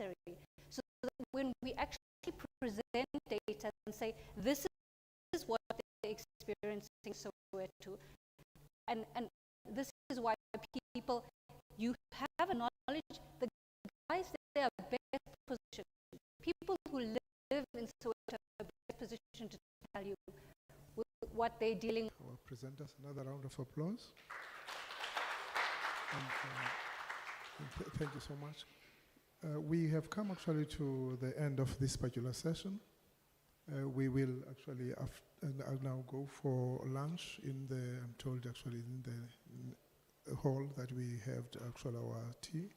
necessary. So that when we actually present data and say, this is what they're experiencing Soweto, and this is why people, you have a knowledge, the guys, they are best positioned. People who live in Soweto are best positioned to tell you what they're dealing with. Our presenters, another round of applause. And, thank you so much. We have come actually to the end of this particular session. We will actually now go for lunch in the, I'm told actually in the hall that we have actually our tea.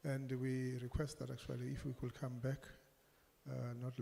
And we request that actually if we could come back, not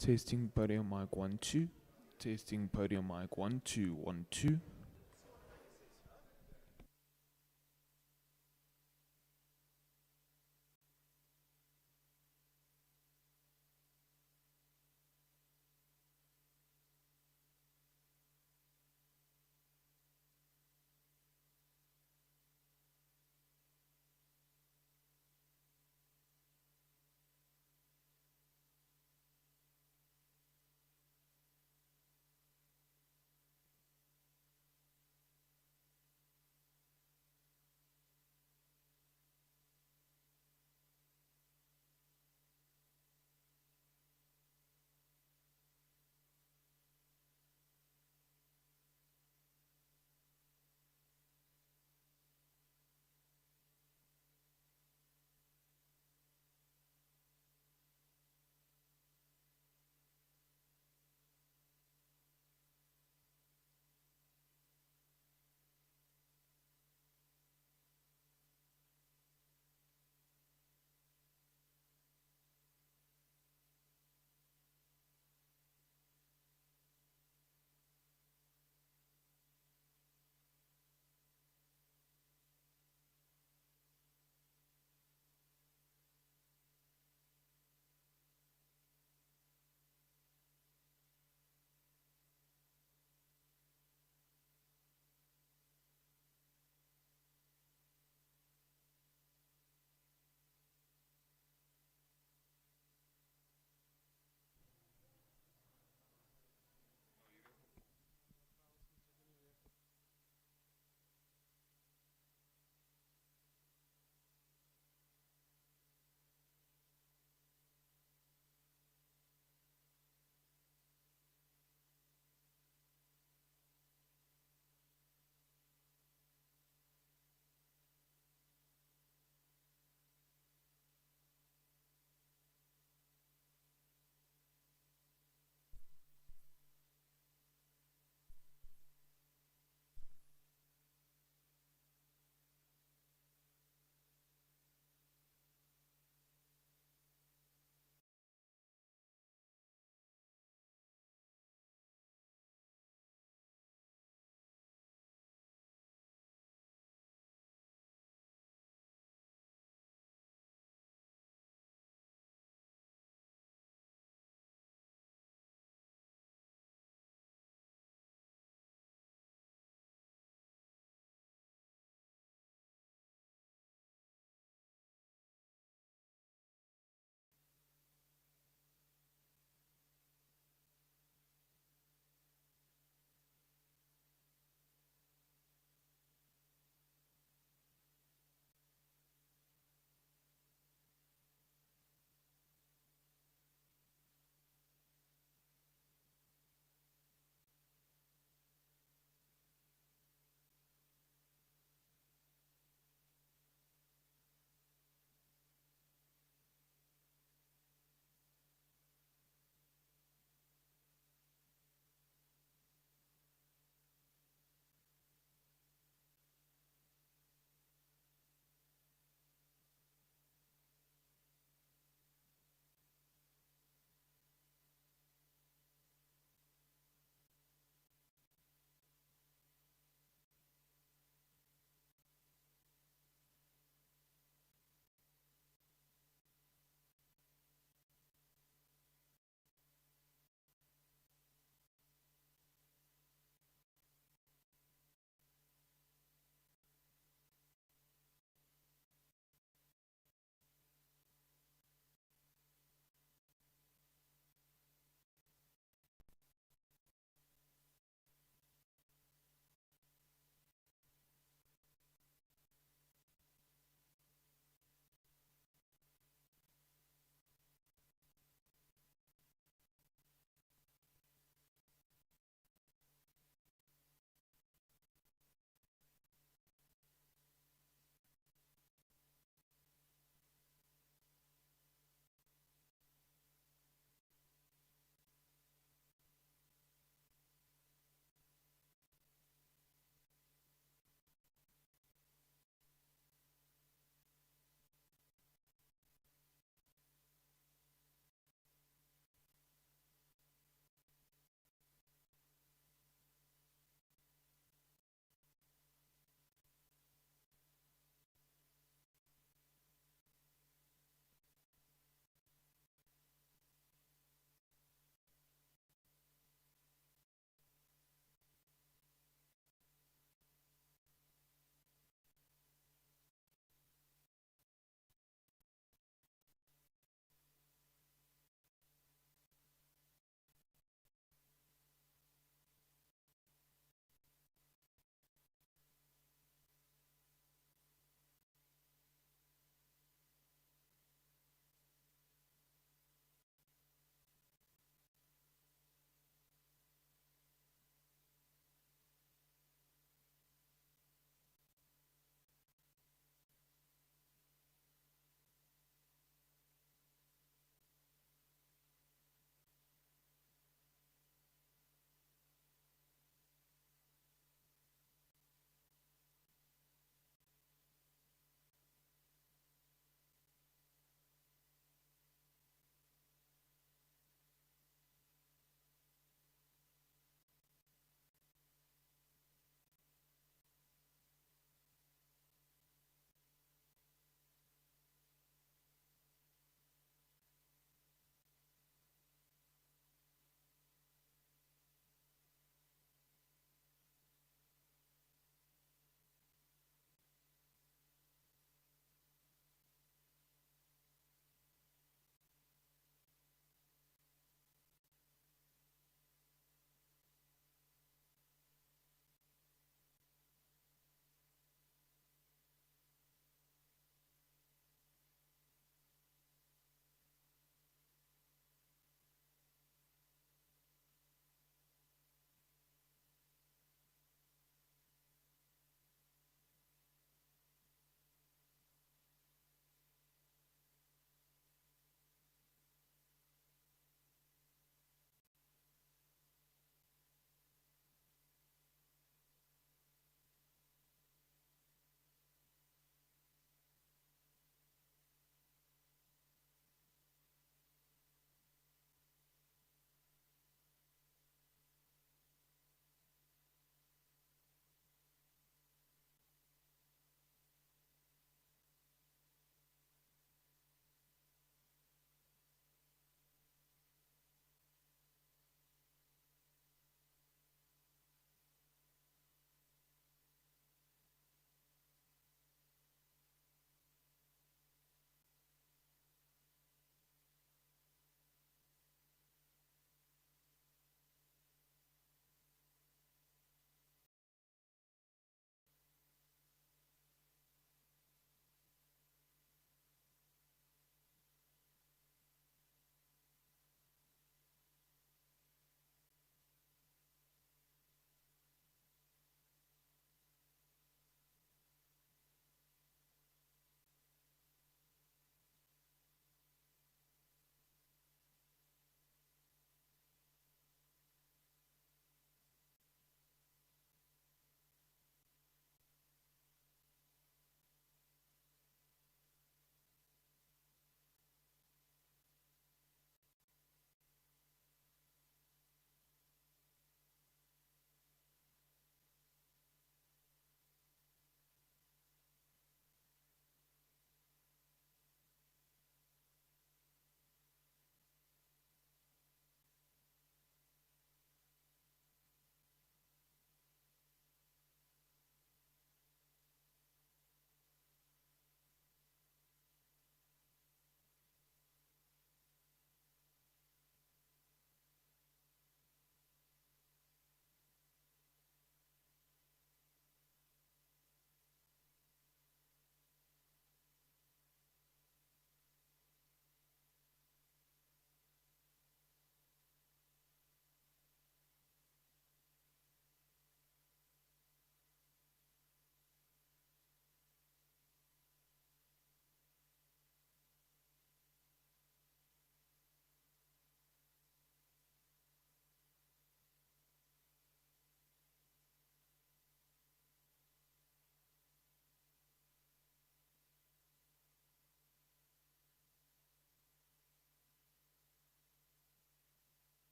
Tasting podium mic 1 2. Tasting podium mic 1 2 1 2.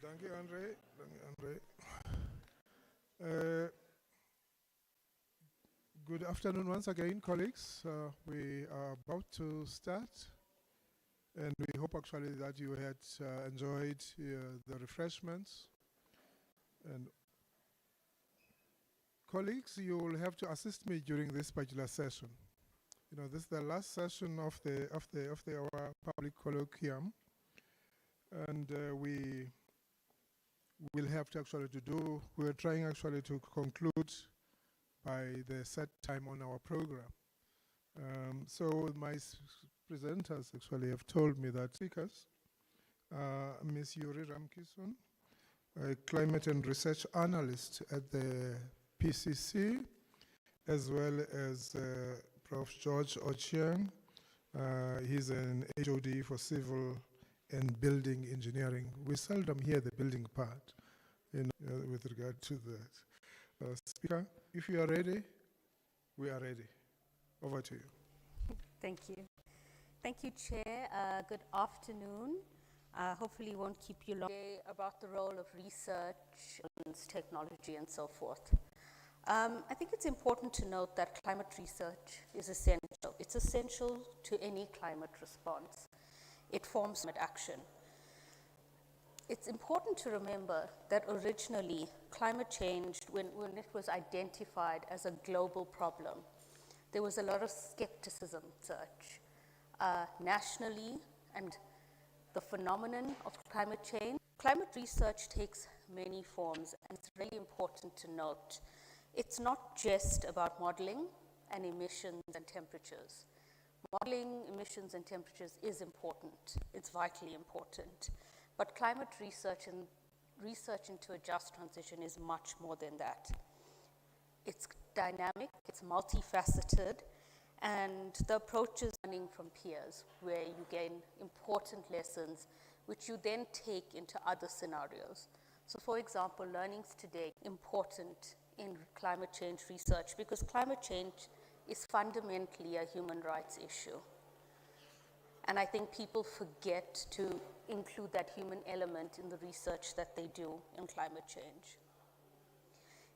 Thank you, Andre. Good afternoon once again, colleagues. We are about to start, and we hope actually that you had enjoyed the refreshments. And colleagues, you will have to assist me during this particular session. You know, this is the last session of our public colloquium, and we will have to actually we're trying actually to conclude by the set time on our program. So my presenters actually have told me that speakers, Ms. Yuri Ramkison, a climate and research analyst at the PCC, as well as Prof. George Ochieng. He's an HOD for civil and building engineering. We seldom hear the building part with regard to that. Speaker, if you are ready, we are ready. Over to you. Thank you. Thank you, Chair. Good afternoon. Hopefully won't keep you long. Today about the role of research, technology, and so forth. I think it's important to note that climate research is essential. It's essential to any climate response. It forms action. It's important to remember that originally climate change, when it was identified as a global problem, there was a lot of skepticism research nationally, and the phenomenon of climate change. Climate research takes many forms, and it's really important to note it's not just about modeling and emissions and temperatures. Modeling emissions and temperatures is important. It's vitally important. But climate research and research into a just transition is much more than that. It's dynamic, it's multifaceted, and the approach is learning from peers, where you gain important lessons, which you then take into other scenarios. So for example, learnings today important in climate change research, because climate change is fundamentally a human rights issue. And I think people forget to include that human element in the research that they do in climate change.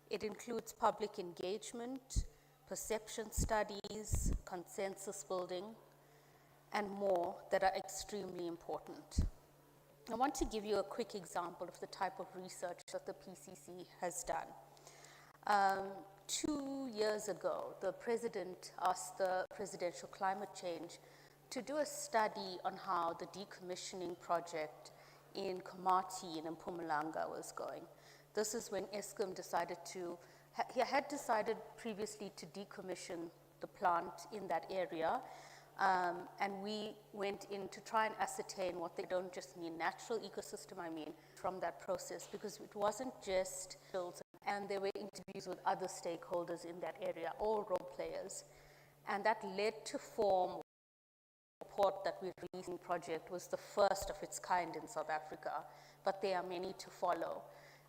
It includes public engagement, perception studies, consensus building, and more that are extremely important. I want to give you a quick example of the type of research that the PCC has done. 2 years ago, the President asked the Presidential Climate Change to do a study on how the decommissioning project in Komati in Mpumalanga was going. This is when Eskom he had decided previously to decommission the plant in that area, and we went in to try and ascertain what they don't just mean natural ecosystem, I mean, from that process, because it wasn't just built, and there were interviews with other stakeholders in that area, all role players, and that led to form a report that we released in project was the first of its kind in South Africa, but there are many to follow.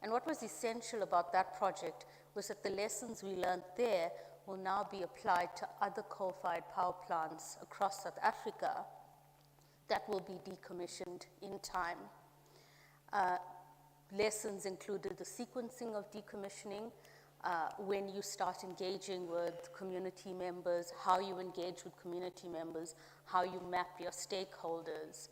And what was essential about that project was that the lessons we learned there will now be applied to other coal-fired power plants across South Africa that will be decommissioned in time. Lessons included the sequencing of decommissioning, when you start engaging with community members, how you engage with community members, how you map your stakeholders,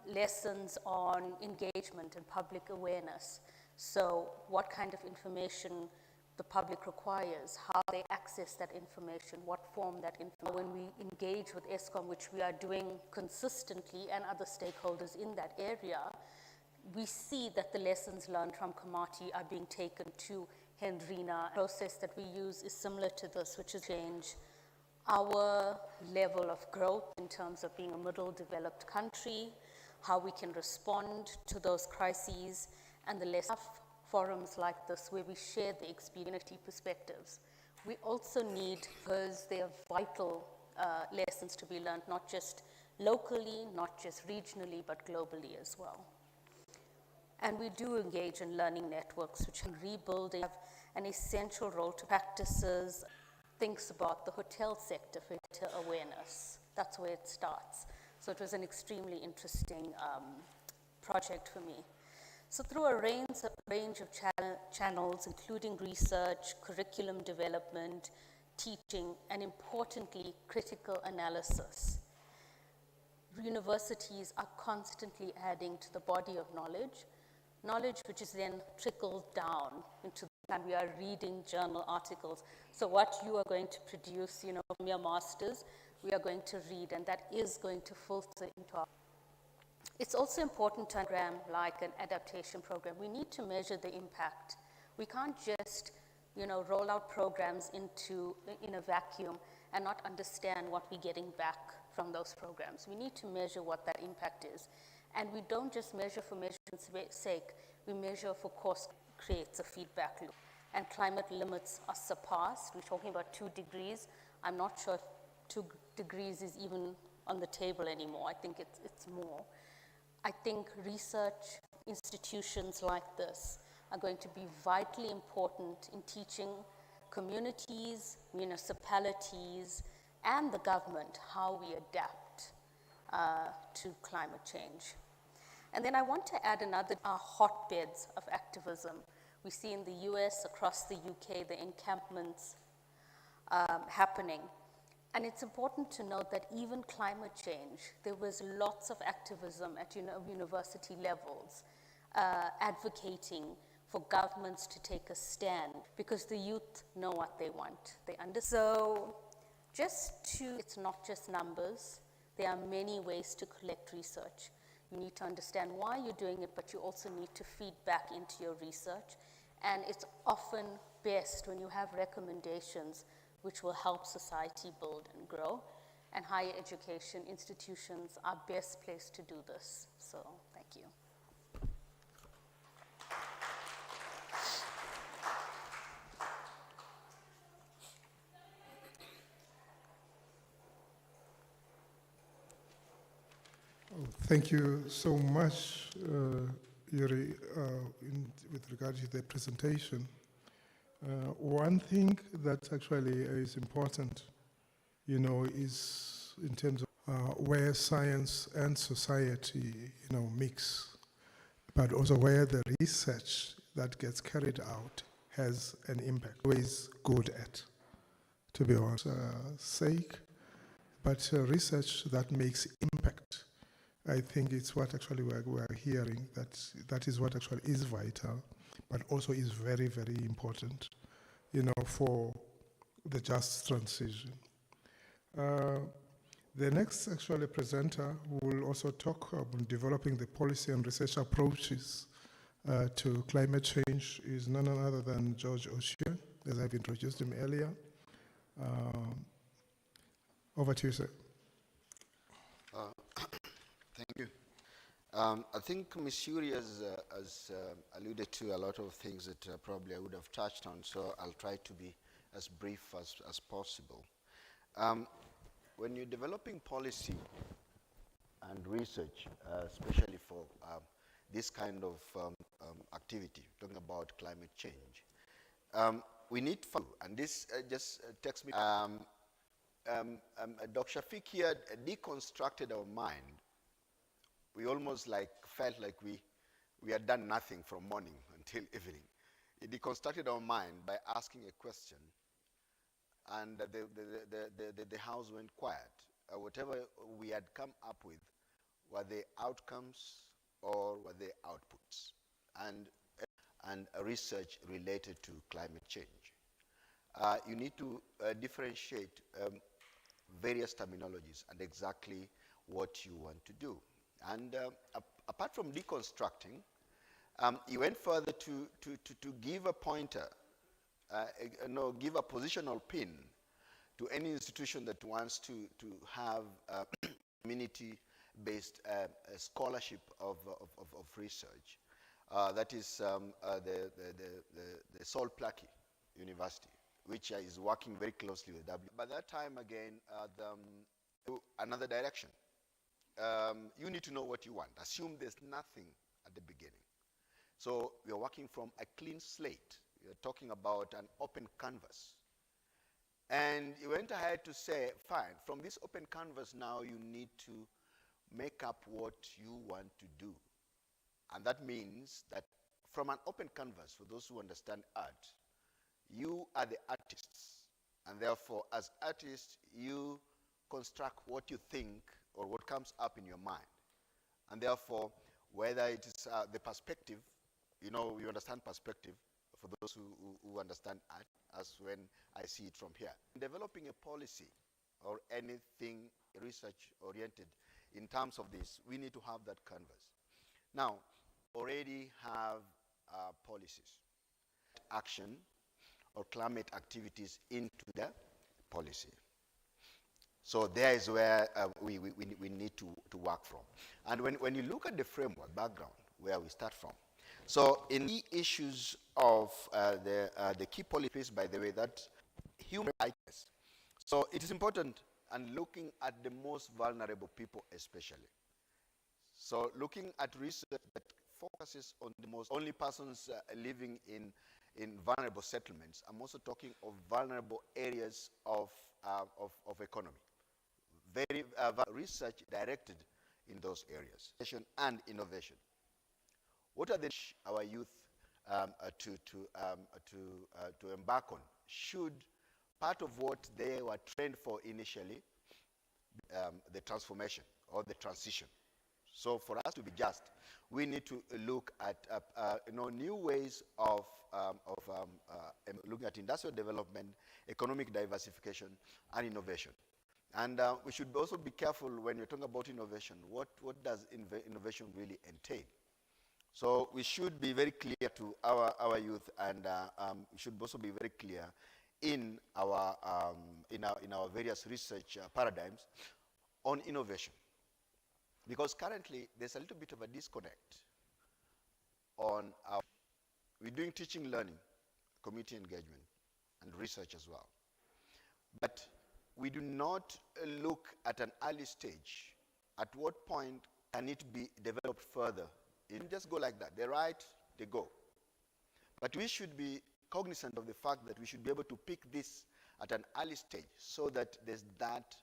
lessons on engagement and public awareness. So what kind of information the public requires, how they access that information, what form that information. When we engage with Eskom, which we are doing consistently, and other stakeholders in that area, we see that the lessons learned from Komati are being taken to Hendrina. The process that we use is similar to this, which is change our level of growth in terms of being a middle developed country, how we can respond to those crises, and the lessons of forums like this where we share the community perspectives. We also need, because they are vital lessons to be learned, not just locally, not just regionally, but globally as well. And we do engage in learning networks, which in rebuilding have an essential role to practices, thinks about the hotel sector for awareness. That's where it starts. So it was an extremely interesting project for me. So through a range of channels, including research, curriculum development, teaching, and importantly, critical analysis, universities are constantly adding to the body of knowledge which is then trickled down into, and we are reading journal articles. So what you are going to produce, from your masters, we are going to read, and that is going to filter into our. It's also important to program like an adaptation program. We need to measure the impact. We can't just, roll out programs in a vacuum and not understand what we're getting back from those programs. We need to measure what that impact is. And we don't just measure for measurement's sake, we measure for course creates a feedback loop. And climate limits are surpassed. We're talking about 2 degrees. I'm not sure if 2 degrees is even on the table anymore. I think it's more. I think research institutions like this are going to be vitally important in teaching communities, municipalities, and the government how we adapt to climate change. And then I want to add another hotbeds of activism. We see in the US, across the UK, the encampments happening. And it's important to note that even climate change, there was lots of activism at university levels advocating for governments to take a stand because the youth know what they want. They understand. So it's not just numbers. There are many ways to collect research. You need to understand why you're doing it, but you also need to feed back into your research. And it's often best when you have recommendations which will help society build and grow. And higher education institutions are best placed to do this. So, thank you. Thank you so much, Yuri, with regard to the presentation. One thing that actually is important, is in terms of where science and society, mix, but also where the research that gets carried out has an impact. Always good at, to be honest, sake, but research that makes impact. I think it's what actually we're hearing, that is what actually is vital, but also is very, very important, for the just transition. The next actually presenter will also talk about developing the policy and research approaches to climate change is none other than George O'Shea, as I've introduced him earlier. Over to you, sir. Thank you. I think Ms. Yuri has alluded to a lot of things that probably I would have touched on, so I'll try to be as brief as possible. When you're developing policy and research, especially for this kind of activity, talking about climate change, we need fun, and this just takes me. Dr. Shafiq here deconstructed our mind. We almost felt like we had done nothing from morning until evening. He deconstructed our mind by asking a question, and the house went quiet. Whatever we had come up with, were they outcomes or were they outputs? And research related to climate change. You need to differentiate various terminologies and exactly what you want to do. And apart from deconstructing, he went further to give a pointer, give a positional pin to any institution that wants to have community-based scholarship of research. That is the Sol Plaatje University, which is working very closely with W. By that time, again, another direction. You need to know what you want. Assume there's nothing at the beginning. So we are working from a clean slate. We are talking about an open canvas. And you went ahead to say, fine, from this open canvas now you need to make up what you want to do. And that means that from an open canvas, for those who understand art, you are the artists. And therefore, as artists, you construct what you think or what comes up in your mind. And therefore, whether it is the perspective, you understand perspective, for those who understand art, as when I see it from here. Developing a policy or anything research-oriented in terms of this, we need to have that canvas. Now, already have policies, action or climate activities into the policy. So there is where we need to work from. And when you look at the framework, background, where we start from. So in the issues of the key policies, by the way, that human rights. So it is important and looking at the most vulnerable people especially. So looking at research that focuses on the most only persons living in vulnerable settlements. I'm also talking of vulnerable areas of economy. Very research directed in those areas. And innovation. What are the our youth to embark on? Should part of what they were trained for initially, the transformation or the transition. So for us to be just, we need to look at new ways of looking at industrial development, economic diversification, and innovation. And we should also be careful when you're talking about innovation. What does innovation really entail? So we should be very clear to our youth, and we should also be very clear in our various research paradigms on innovation. Because currently, there's a little bit of a disconnect on we're doing teaching, learning, community engagement, and research as well. But we do not look at an early stage. At what point can it be developed further? It doesn't just go like that. They write, they go. But we should be cognizant of the fact that we should be able to pick this at an early stage so that there's that,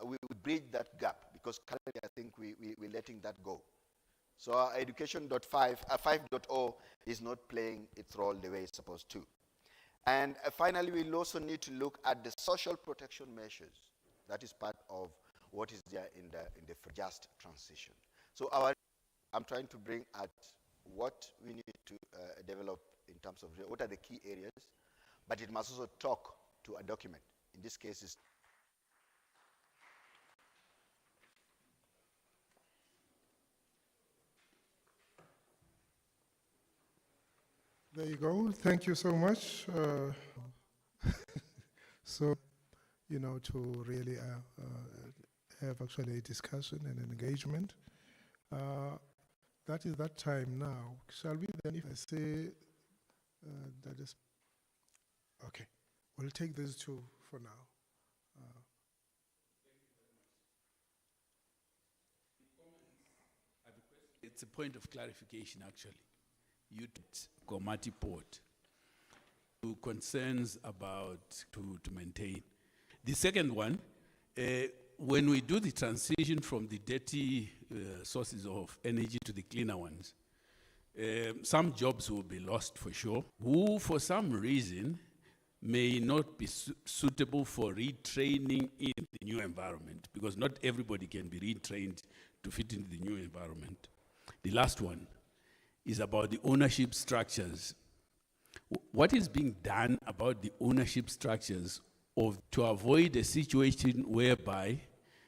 we bridge that gap, because currently I think we're letting that go. So our education 5.0 is not playing its role the way it's supposed to. And finally, we'll also need to look at the social protection measures. That is part of what is there in the just transition. So I'm trying to bring at what we need to develop in terms of what are the key areas, but it must also talk to a document. In this case, it's there you go. Thank you so much. So, to really have actually a discussion and an engagement. That is that time now. Shall we then, if I say that is, okay, we'll take these two for now. It's a point of clarification, actually. You Komati Port, to concerns about to maintain. The second one, when we do the transition from the dirty sources of energy to the cleaner ones, some jobs will be lost for sure, who for some reason may not be suitable for retraining in the new environment, because not everybody can be retrained to fit into the new environment. The last one is about the ownership structures. What is being done about the ownership structures to avoid a situation whereby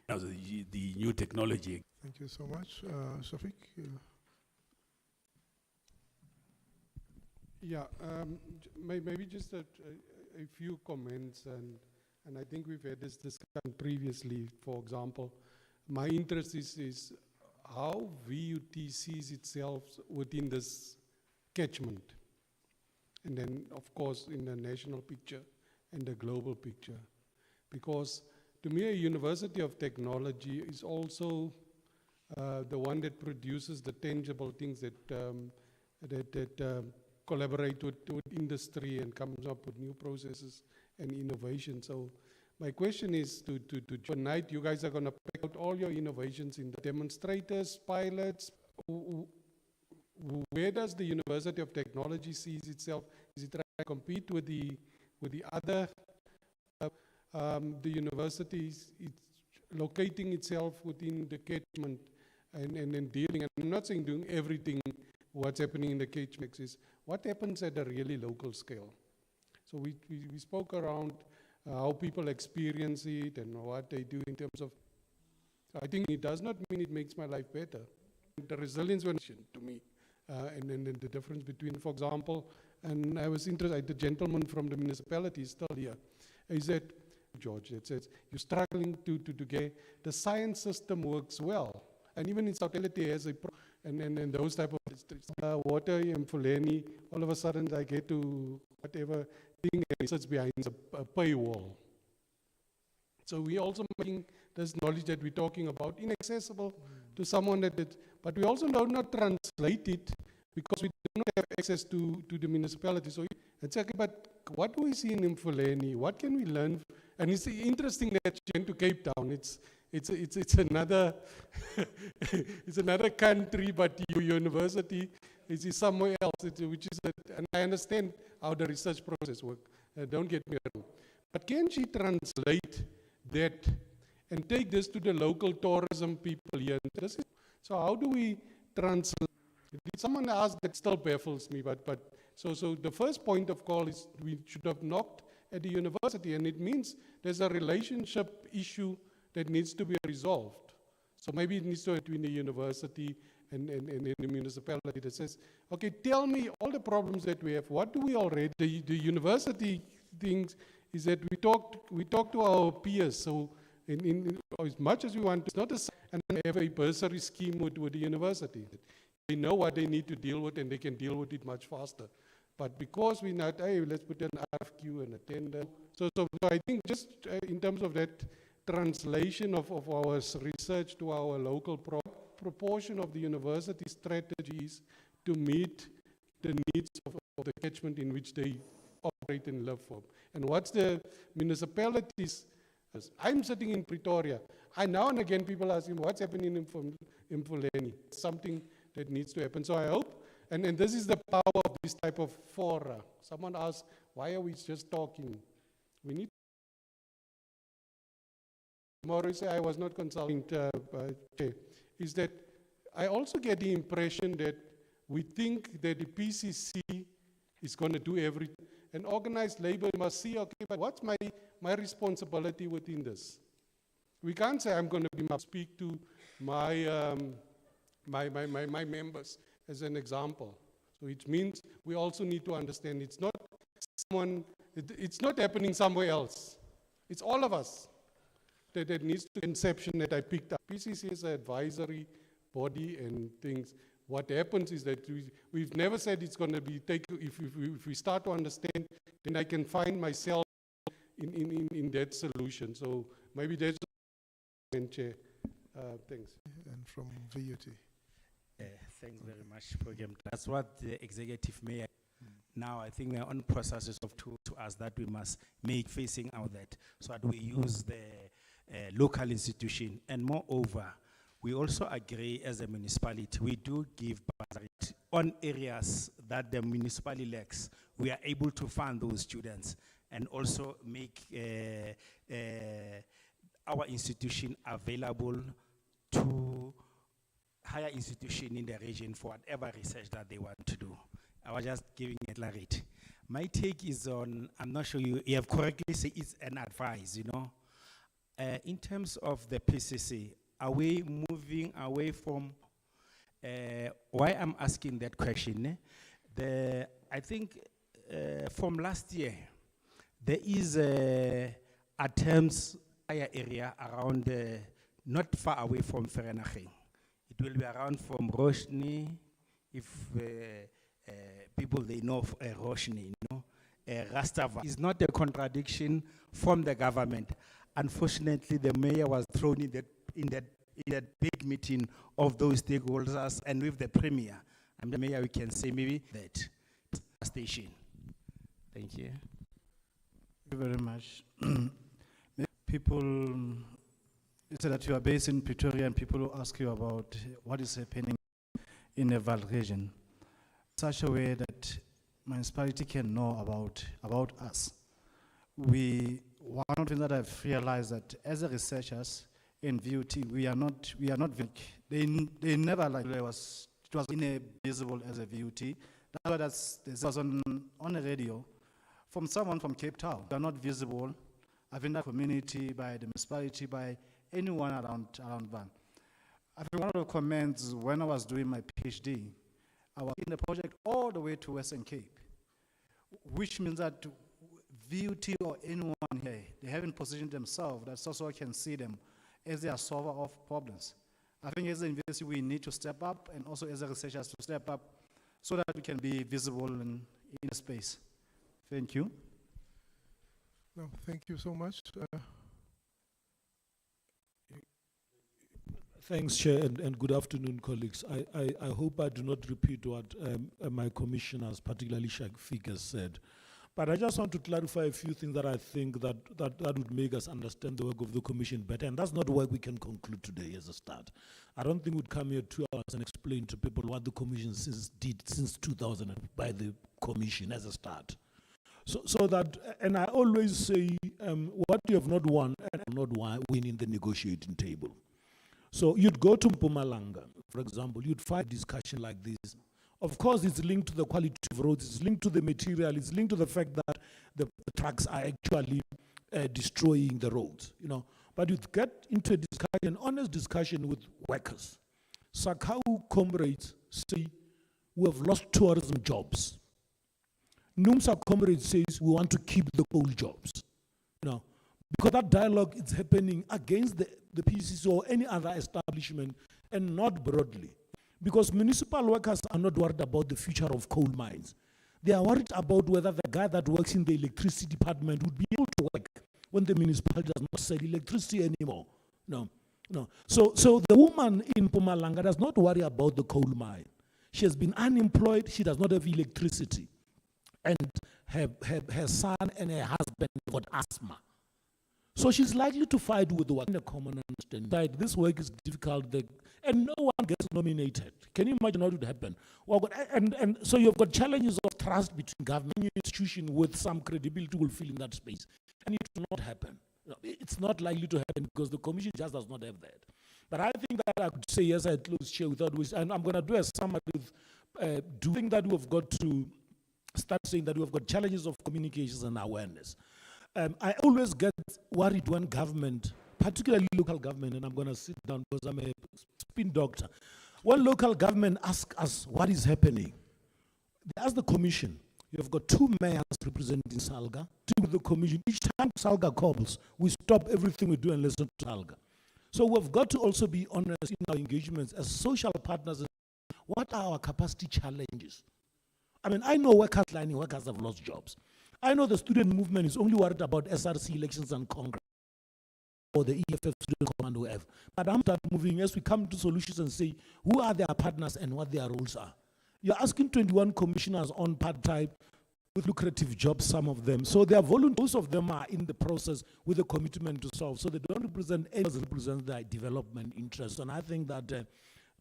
the new technology. Thank you so much. Shafiq? Yeah, maybe just a few comments, and I think we've had this discussion previously. For example, my interest is how VUT sees itself within this catchment, and then of course in the national picture and the global picture. Because to me, a University of Technology is also the one that produces the tangible things that collaborate with industry and comes up with new processes and innovation. So my question is tonight you guys are going to pick out all your innovations in the demonstrators, pilots. where does the University of Technology sees itself? Is it trying to compete with the other, the universities? It's locating itself within the catchment and dealing, and I'm not saying doing everything what's happening in the catchment, is what happens at a really local scale. So we spoke around how people experience it and what they do in terms of, I think it does not mean it makes my life better. The resilience to me, and then the difference between, for example, and I was interested, the gentleman from the municipality is still here, is that, George, that says, you're struggling to get, the science system works well. And even in South Africa has a, and those type of districts, water in Fulani, all of a sudden I get to whatever thing sits behind a paywall. So we also making this knowledge that we're talking about inaccessible to someone but we also do not translate it because we do not have access to the municipality. So it's okay, but what do we see in Mfuleni? What can we learn? And it's interesting that you went to Cape Town. It's another it's another country, but your university is somewhere else, which is and I understand how the research process works. Don't get me wrong. But can she translate that and take this to the local tourism people here? So how do we translate? Someone asked, that still baffles me, but so the first point of call is we should have knocked at the university, and it means there's a relationship issue that needs to be resolved. So maybe it needs to be between the university and the municipality that says, okay, tell me all the problems that we have. What do we already, the university things is that we talk to our peers. So in as much as we want to, it's not a, and have a bursary scheme with the university. They know what they need to deal with and they can deal with it much faster. But because we're not, hey, let's put an RFQ and a tender. So I think just in terms of that translation of our research to our local proportion of the university strategies to meet the needs of the catchment in which they operate and live from. And what's the municipalities? I'm sitting in Pretoria. Now and again people ask me, what's happening in Fulani? Something that needs to happen. So I hope, and this is the power of this type of fora. Someone asked, why are we just talking? We need tomorrow say I was not consulting, is that I also get the impression that we think that the PCC is going to do everything, and organized labor must see, okay, but what's my responsibility within this? We can't say I'm going to speak to my my members as an example. So it means we also need to understand it's not it's not happening somewhere else. It's all of us that needs to conception that I picked up. PCC is an advisory body and things. What happens is that we've never said it's going to be if we start to understand, then I can find myself in that solution. So maybe that's thanks. And from VUT. Thanks very much, Program. That's what the executive mayor now, I think we are on processes of to us that we must make facing out that, so that we use the local institution. And moreover, we also agree as a municipality, we do give bursary on areas that the municipality lacks. We are able to fund those students and also make our institution available to higher institution in the region for whatever research that they want to do. I was just giving it clarity. My take is on, I'm not sure you have correctly said it's an advice, you know. In terms of the PCC, are we moving away from, why I'm asking that question, I think from last year, there is attempts higher area around, not far away from Vereeniging. It will be around from Roshni, if people they know Roshni, you know, Rastava. It's not a contradiction from the government. Unfortunately, the mayor was thrown in that big meeting of those stakeholders and with the premier. And the mayor, we can say maybe that station. Thank you. Thank you very much. People, you said that you are based in Pretoria and people will ask you about what is happening in the Vaal region. such a way that municipality can know about us. One of the things that I've realized that as a researchers in VUT, we are not, they never like, it was visible as a VUT. That's why this was on the radio from someone from Cape Town. We are not visible, in the community, by the municipality, by anyone around Vaal. I think one of the comments when I was doing my PhD, I was in the project all the way to Western Cape, which means that VUT or anyone here, they haven't positioned themselves that also can see them as they are solver of problems. I think as a university, we need to step up, and also as a researchers to step up so that we can be visible in a space. Thank you. No, thank you so much. Thanks, Chair, and good afternoon, colleagues. I hope I do not repeat what my commissioners, particularly Shafiq, has said. But I just want to clarify a few things that I think that would make us understand the work of the Commission better. And that's not work we can conclude today as a start. I don't think we'd come here 2 hours and explain to people what the Commission did since 2000 by the Commission as a start. So that, and I always say, what you have not won, and not winning the negotiating table. So you'd go to Mpumalanga, for example, you'd find discussion like this. Of course, it's linked to the quality of roads, it's linked to the material, it's linked to the fact that the trucks are actually destroying the roads, you know. But you'd get into a discussion, honest discussion with workers. Sakau comrades say, we have lost tourism jobs. NUMSA comrades says, we want to keep the coal jobs, you know. Because that dialogue is happening against the PCC or any other establishment and not broadly. Because municipal workers are not worried about the future of coal mines. They are worried about whether the guy that works in the electricity department would be able to work when the municipality does not sell electricity anymore. No. So the woman in Mpumalanga does not worry about the coal mine. She has been unemployed, she does not have electricity. And her son and her husband got asthma. So she's likely to fight with the work in a common understanding. This work is difficult, and no one gets nominated. Can you imagine what would happen? Well, and so you've got challenges of trust between government and institution with some credibility will fill in that space. And it will not happen. It's not likely to happen because the Commission just does not have that. But I think that I could say, yes, I close, Chair, without which, and I'm going to do a summary with doing that we've got to start saying that we've got challenges of communications and awareness. I always get worried when government, particularly local government, and I'm going to sit down because I'm a spin doctor. When local government asks us what is happening, they ask the Commission. You've got 2 mayors representing Salga, 2 with the Commission. Each time Salga calls, we stop everything we do and listen to Salga. So we've got to also be honest in our engagements as social partners. What are our capacity challenges? I mean, I know workers have lost jobs. I know the student movement is only worried about SRC elections and Congress or the EFF student command whoever. But I'm start moving as we come to solutions and say, who are their partners and what their roles are? You're asking 21 commissioners on part-time with lucrative jobs, some of them. So they are volunteers, most of them are in the process with a commitment to solve. So they don't represent anyone, represent their development interests. And I think that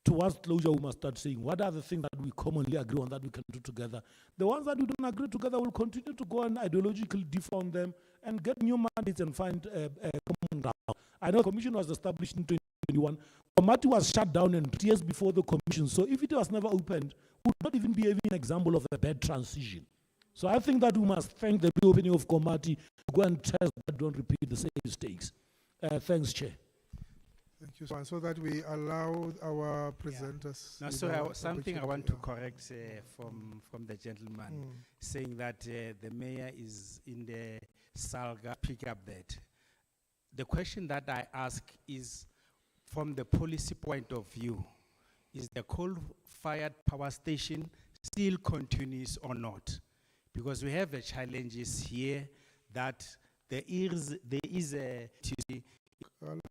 towards closure, we must start saying, what are the things that we commonly agree on that we can do together? The ones that we don't agree together will continue to go and ideologically differ on them and get new mandates and find a common ground. I know the Commission was established in 2021. Committee was shut down and 3 years before the Commission. So if it was never opened, it would not even be an example of a bad transition. So I think that we must thank the reopening of Committee to go and test that don't repeat the same mistakes. Thanks, Chair. Thank you, so that we allow our presenters. Yeah. No, so something I want to correct from the gentleman, saying that the mayor is in the Salga, pick up that. The question that I ask is, from the policy point of view, is the coal-fired power station still continuous or not? Because we have the challenges here that there is a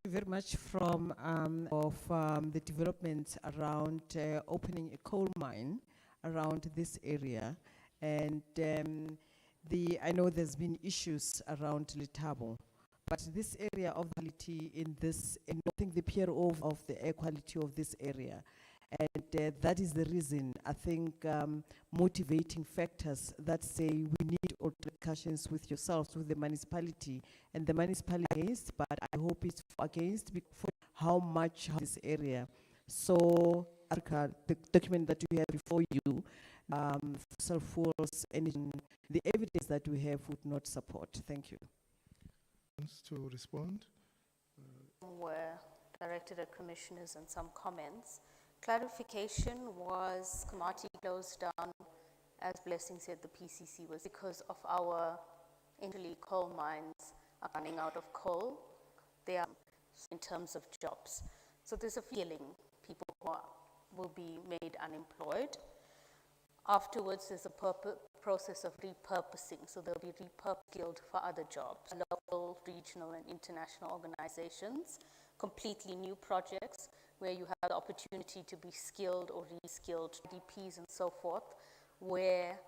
very much from the developments around opening a coal mine around this area, and I know there's been issues around Letabo, but this area of quality in this, and I think the PRO of the air quality of this area, And that is the reason, I think, motivating factors that say we need all discussions with yourselves, with the municipality, and the municipality against, but I hope it's against for how much this area. So, the document that we have before you, fossil fuels, and the evidence that we have would not support. Thank you. To respond? Were directed at commissioners and some comments. Clarification was Komati closed down, as Blessing said, the PCC was because of our actually coal mines are running out of coal. They are in terms of jobs. So there's a feeling people will be made unemployed. Afterwards, there's a process of repurposing. So they'll be repurposed for other jobs, local, regional, and international organizations, completely new projects where you have the opportunity to be skilled or reskilled, DPs and so forth, where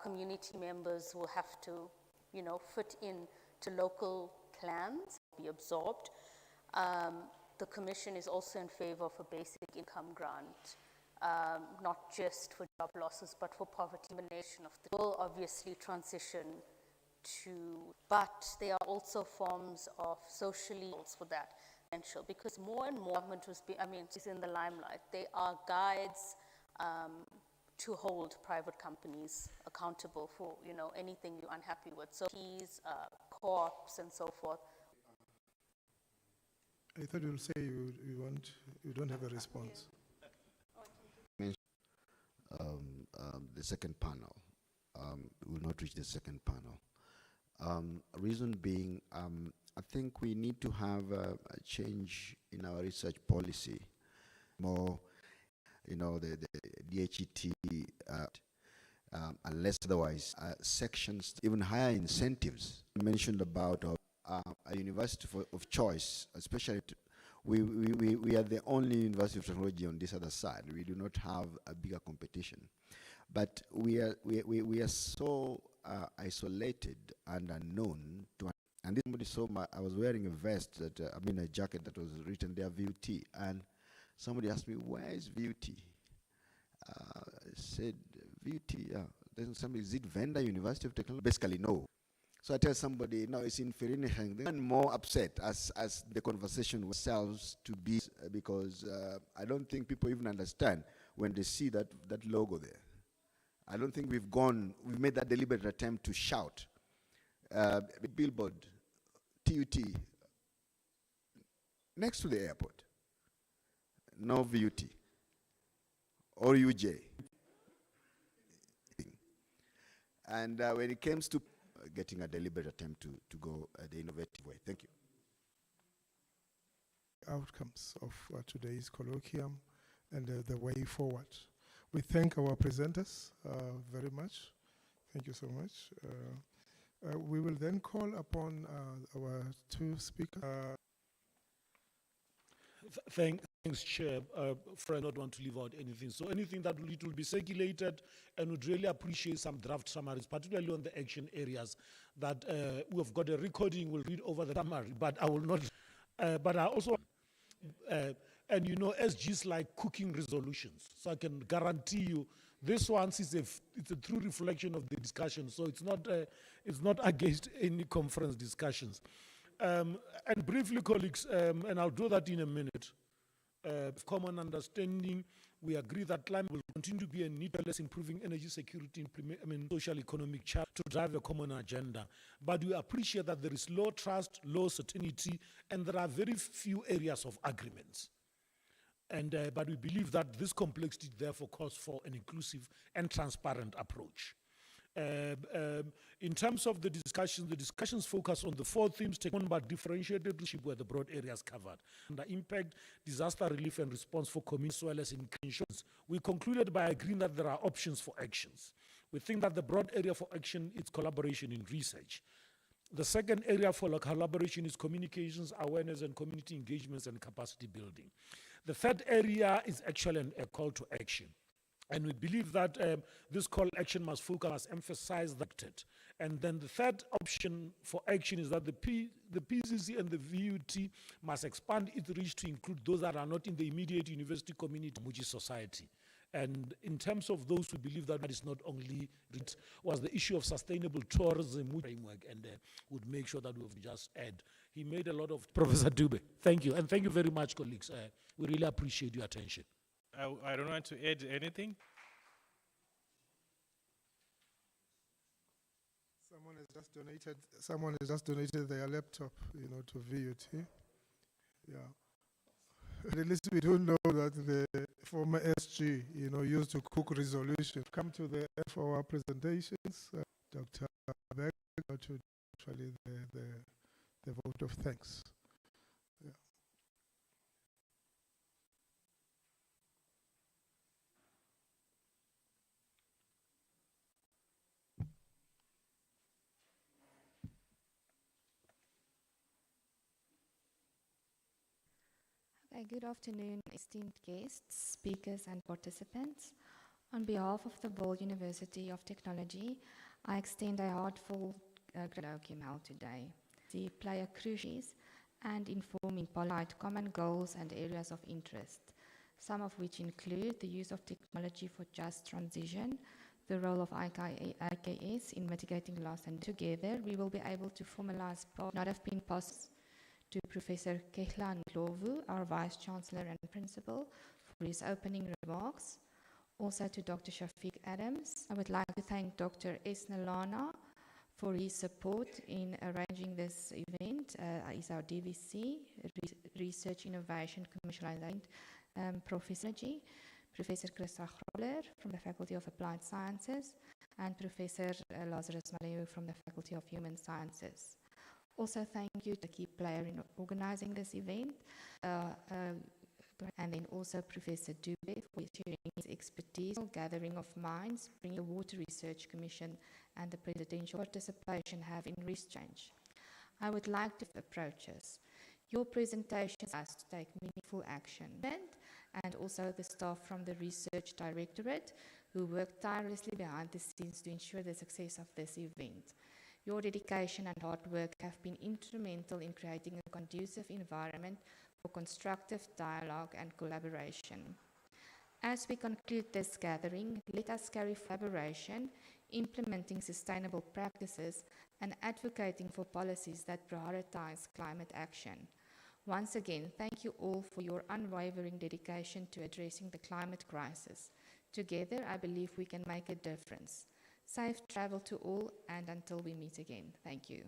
community members will have to, fit in to local plans, be absorbed. The Commission is also in favor of a basic income grant, not just for job losses, but for poverty elimination. Will obviously transition to, but there are also forms of socially for that. Because more and more government is in the limelight. They are guides to hold private companies accountable for, anything you're unhappy with. So keys, co-ops, and so forth. I thought you'll say you don't have a response. The second panel. We will not reach the second panel. Reason being, I think we need to have a change in our research policy. More, the DHET, unless otherwise, sections, even higher incentives. Mentioned about a university of choice, especially we are the only university of technology on this other side. We do not have a bigger competition, but we are so isolated and unknown to. And this somebody saw I was wearing a vest that, a jacket that was written there, VUT, and somebody asked me, where is VUT? I said, VUT, yeah. Then somebody, is it Venda University of Technology? Basically, no. So I tell somebody, no, it's in Firinihang. They're more upset as the conversation themselves to be, because I don't think people even understand when they see that logo there. I don't think we've made that deliberate attempt to shout. Billboard, TUT, next to the airport, no VUT, or UJ. And when it comes to getting a deliberate attempt to go the innovative way. Thank you. Outcomes of today's colloquium and the way forward. We thank our presenters very much. Thank you so much. We will then call upon our two speakers. Thanks, Chair. I not want to leave out anything. So anything that will be circulated, and would really appreciate some draft summaries, particularly on the action areas that we have got a recording. We'll read over the summary, but I will not. But I also, and SGs like cooking resolutions. So I can guarantee you, this one is it's a true reflection of the discussion. So it's not against any conference discussions. And briefly, colleagues, and I'll do that in a minute. Common understanding, we agree that climate will continue to be a need for improving energy security, social economic challenge to drive a common agenda. But we appreciate that there is low trust, low certainty, and there are very few areas of agreements. And but we believe that this complexity therefore calls for an inclusive and transparent approach. In terms of the discussions focus on the four themes taken on by differentiated leadership where the broad areas covered. The impact, disaster relief and response for communities as well as in insurance. We concluded by agreeing that there are options for actions. We think that the broad area for action is collaboration in research. The second area for collaboration is communications, awareness and community engagements and capacity building. The third area is actually a call to action. And we believe that this call action must focus, must emphasize that. And then the third option for action is that the PCC and the VUT must expand its reach to include those that are not in the immediate university community, which is society. And in terms of those, we believe that is not only, it was the issue of sustainable tourism framework, and would make sure that we've just add. He made a lot of, Professor Dube, thank you. And thank you very much, colleagues. We really appreciate your attention. I don't want to add anything. Someone has just donated their laptop, to VUT. Yeah. At least we do know that the former SG, used to cook resolution. Come to the end for our presentations. Dr. Beck, to actually the vote of thanks. Yeah. Good afternoon, esteemed guests, speakers, and participants. On behalf of the Vaal University of Technology, I extend a heartfelt colloquium held today. The play a crucial and informing polite common goals and areas of interest, some of which include the use of technology for just transition, the role of IKS in mitigating loss, and together we will be able to formalize what not have been possible. To Professor Kehlan Ndlovu, our Vice Chancellor and Principal, for his opening remarks. Also to Dr. Shafiq Adams. I would like to thank Dr. Esnalana for his support in arranging this event. He's our DVC, Research Innovation Commercialization Professor Chris Groller from the Faculty of Applied Sciences, and Professor Lazarus Maleu from the Faculty of Human Sciences. Also, thank you to the key player in organizing this event, and then also Professor Dube for sharing his expertise, gathering of minds, bringing the Water Research Commission and the presidential participation have in risk change. I would like to approach us. Your presentations has to take meaningful action, and also the staff from the Research Directorate who worked tirelessly behind the scenes to ensure the success of this event. Your dedication and hard work have been instrumental in creating a conducive environment for constructive dialogue and collaboration. As we conclude this gathering, let us carry collaboration, implementing sustainable practices, and advocating for policies that prioritize climate action. Once again, thank you all for your unwavering dedication to addressing the climate crisis. Together, I believe we can make a difference. Safe travel to all, and until we meet again. Thank you.